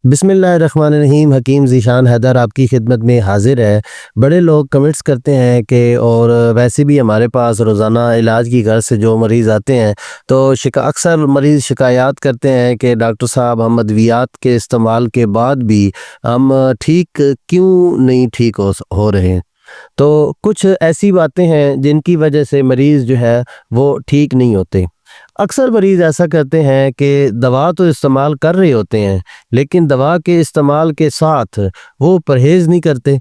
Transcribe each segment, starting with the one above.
بسم اللہ الرحمن الرحیم۔ حکیم ذیشان حیدر آپ کی خدمت میں حاضر ہے۔ بڑے لوگ کمنٹس کرتے ہیں کہ اور ویسے بھی ہمارے پاس روزانہ علاج کی غرض سے جو مریض آتے ہیں تو اکثر مریض شکایات کرتے ہیں کہ ڈاکٹر صاحب ہم ادویات کے استعمال کے بعد بھی ہم ٹھیک کیوں نہیں ہو رہے ہیں۔ تو کچھ ایسی باتیں ہیں جن کی وجہ سے مریض جو ہے وہ ٹھیک نہیں ہوتے۔ اکثر مریض ایسا کرتے ہیں کہ دوا تو استعمال کر رہے ہوتے ہیں لیکن دوا کے استعمال کے ساتھ وہ پرہیز نہیں کرتے۔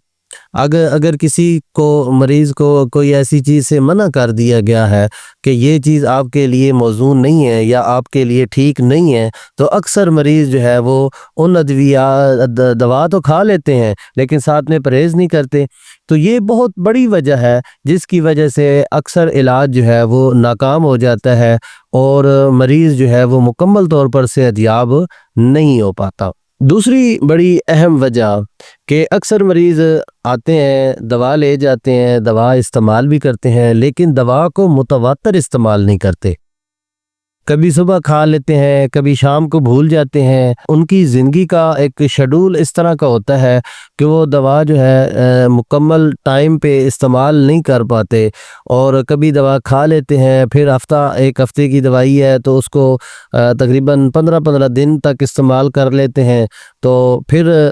اگر کسی کو مریض کو کوئی ایسی چیز سے منع کر دیا گیا ہے کہ یہ چیز آپ کے لیے موزون نہیں ہے یا آپ کے لیے ٹھیک نہیں ہے تو اکثر مریض جو ہے وہ ان دوا تو کھا لیتے ہیں لیکن ساتھ میں پرہیز نہیں کرتے۔ تو یہ بہت بڑی وجہ ہے جس کی وجہ سے اکثر علاج جو ہے وہ ناکام ہو جاتا ہے اور مریض جو ہے وہ مکمل طور پر صحت یاب نہیں ہو پاتا۔ دوسری بڑی اہم وجہ کہ اکثر مریض آتے ہیں، دوا لے جاتے ہیں، دوا استعمال بھی کرتے ہیں لیکن دوا کو متواتر استعمال نہیں کرتے۔ کبھی صبح کھا لیتے ہیں، کبھی شام کو بھول جاتے ہیں۔ ان کی زندگی کا ایک شیڈول اس طرح کا ہوتا ہے کہ وہ دوا جو ہے مکمل ٹائم پہ استعمال نہیں کر پاتے، اور کبھی دوا کھا لیتے ہیں، پھر ایک ہفتے کی دوائی ہے تو اس کو تقریباً 15 دن تک استعمال کر لیتے ہیں، تو پھر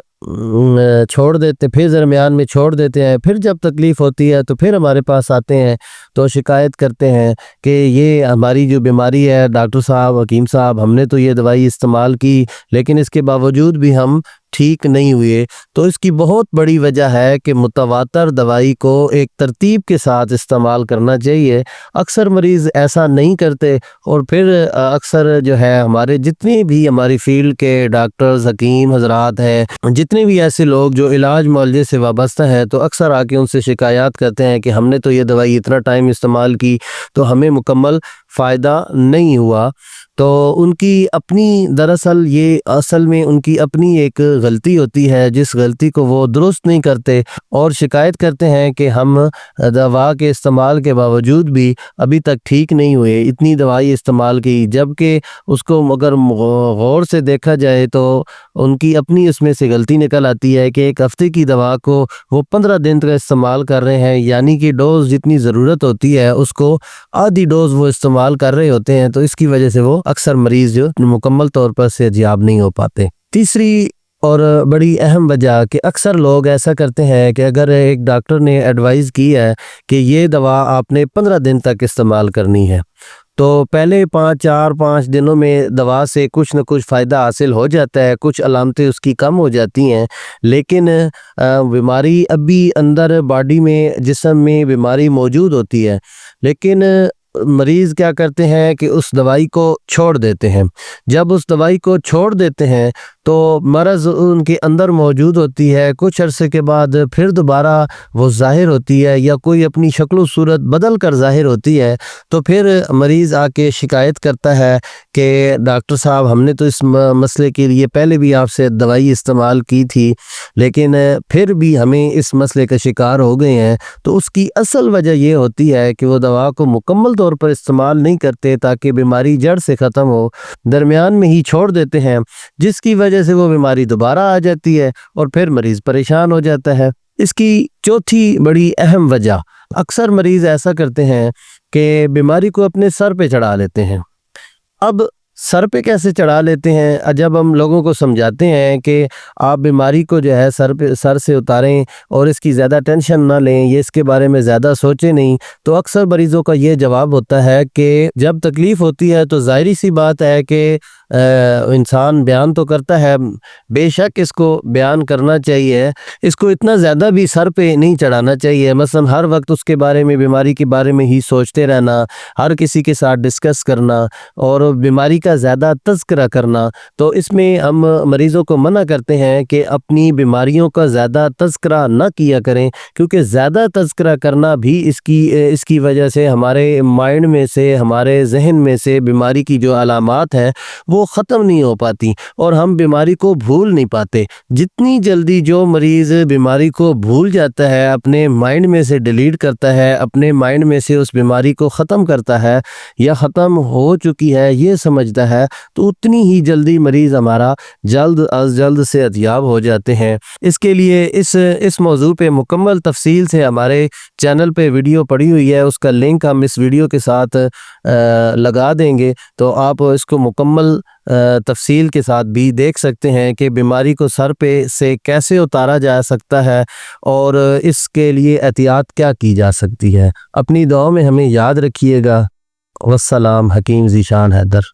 چھوڑ دیتے، پھر درمیان میں چھوڑ دیتے ہیں، پھر جب تکلیف ہوتی ہے تو پھر ہمارے پاس آتے ہیں تو شکایت کرتے ہیں کہ یہ ہماری جو بیماری ہے ڈاکٹر صاحب، حکیم صاحب، ہم نے تو یہ دوائی استعمال کی لیکن اس کے باوجود بھی ہم ٹھیک نہیں ہوئے۔ تو اس کی بہت بڑی وجہ ہے کہ متواتر دوائی کو ایک ترتیب کے ساتھ استعمال کرنا چاہیے۔ اکثر مریض ایسا نہیں کرتے اور پھر اکثر جو ہے ہمارے جتنے بھی ہماری فیلڈ کے ڈاکٹرز، حکیم حضرات ہیں، جتنے بھی ایسے لوگ جو علاج معالجے سے وابستہ ہیں تو اکثر آ کے ان سے شکایات کرتے ہیں کہ ہم نے تو یہ دوائی اتنا ٹائم استعمال کی تو ہمیں مکمل فائدہ نہیں ہوا۔ تو ان کی اپنی دراصل یہ اصل میں ان کی اپنی ایک غلطی ہوتی ہے جس غلطی کو وہ درست نہیں کرتے اور شکایت کرتے ہیں کہ ہم دوا کے استعمال کے باوجود بھی ابھی تک ٹھیک نہیں ہوئے، اتنی دوائی استعمال کی، جبکہ اس کو اگر غور سے دیکھا جائے تو ان کی اپنی اس میں سے غلطی نکل آتی ہے کہ ایک ہفتے کی دوا کو وہ 15 دن تک استعمال کر رہے ہیں، یعنی کہ ڈوز جتنی ضرورت ہوتی ہے اس کو آدھی ڈوز وہ استعمال کر رہے ہوتے ہیں۔ تو اس کی وجہ سے وہ اکثر مریض جو مکمل طور پر صحت یاب نہیں ہو پاتے۔ تیسری اور بڑی اہم وجہ کہ اکثر لوگ ایسا کرتے ہیں کہ اگر ایک ڈاکٹر نے ایڈوائز کی ہے کہ یہ دوا آپ نے 15 دن تک استعمال کرنی ہے تو پہلے 5 دنوں میں دوا سے کچھ نہ کچھ فائدہ حاصل ہو جاتا ہے، کچھ علامتیں اس کی کم ہو جاتی ہیں، لیکن بیماری ابھی اندر باڈی میں، جسم میں بیماری موجود ہوتی ہے، لیکن مریض کیا کرتے ہیں کہ اس دوائی کو چھوڑ دیتے ہیں۔ جب اس دوائی کو چھوڑ دیتے ہیں تو مرض ان کے اندر موجود ہوتی ہے، کچھ عرصے کے بعد پھر دوبارہ وہ ظاہر ہوتی ہے یا کوئی اپنی شکل و صورت بدل کر ظاہر ہوتی ہے، تو پھر مریض آ کے شکایت کرتا ہے کہ ڈاکٹر صاحب ہم نے تو اس مسئلے کے لیے پہلے بھی آپ سے دوائی استعمال کی تھی لیکن پھر بھی ہمیں اس مسئلے کا شکار ہو گئے ہیں۔ تو اس کی اصل وجہ یہ ہوتی ہے کہ وہ دوا کو مکمل طور پر استعمال نہیں کرتے تاکہ بیماری جڑ سے ختم ہو، درمیان میں ہی چھوڑ دیتے ہیں، جس کی وجہ سے وہ بیماری دوبارہ آ جاتی ہے اور پھر مریض پریشان ہو جاتا ہے۔ اس کی چوتھی بڑی اہم وجہ، اکثر مریض ایسا کرتے ہیں کہ بیماری کو اپنے سر پہ چڑھا لیتے ہیں۔ اب سر پہ کیسے چڑھا لیتے ہیں؟ جب ہم لوگوں کو سمجھاتے ہیں کہ آپ بیماری کو جو ہے سر سے اتاریں اور اس کی زیادہ ٹینشن نہ لیں، یہ اس کے بارے میں زیادہ سوچیں نہیں، تو اکثر مریضوں کا یہ جواب ہوتا ہے کہ جب تکلیف ہوتی ہے تو ظاہری سی بات ہے کہ انسان بیان تو کرتا ہے، بے شک اس کو بیان کرنا چاہیے، اس کو اتنا زیادہ بھی سر پہ نہیں چڑھانا چاہیے۔ مثلا ہر وقت اس کے بارے میں، بیماری کے بارے میں ہی سوچتے رہنا، ہر کسی کے ساتھ ڈسکس کرنا اور بیماری کا زیادہ تذکرہ کرنا، تو اس میں ہم مریضوں کو منع کرتے ہیں کہ اپنی بیماریوں کا زیادہ تذکرہ نہ کیا کریں، کیونکہ زیادہ تذکرہ کرنا بھی اس کی وجہ سے ہمارے مائنڈ میں سے، ہمارے ذہن میں سے بیماری کی جو علامات ہیں وہ ختم نہیں ہو پاتی اور ہم بیماری کو بھول نہیں پاتے۔ جتنی جلدی جو مریض بیماری کو بھول جاتا ہے، اپنے مائنڈ میں سے ڈیلیٹ کرتا ہے، اپنے مائنڈ میں سے اس بیماری کو ختم کرتا ہے یا ختم ہو چکی ہے یہ سمجھتا ملتا ہے تو اتنی ہی جلدی مریض ہمارا جلد از جلد صحت یاب ہو جاتے ہیں۔ اس کے لیے اس موضوع پہ مکمل تفصیل سے ہمارے چینل پہ ویڈیو پڑی ہوئی ہے، اس کا لنک ہم اس ویڈیو کے ساتھ لگا دیں گے، تو آپ اس کو مکمل تفصیل کے ساتھ بھی دیکھ سکتے ہیں کہ بیماری کو سر پہ سے کیسے اتارا جا سکتا ہے اور اس کے لیے احتیاط کیا کی جا سکتی ہے۔ اپنی دعاؤں میں ہمیں یاد رکھیے گا۔ والسلام، حکیم ذیشان حیدر۔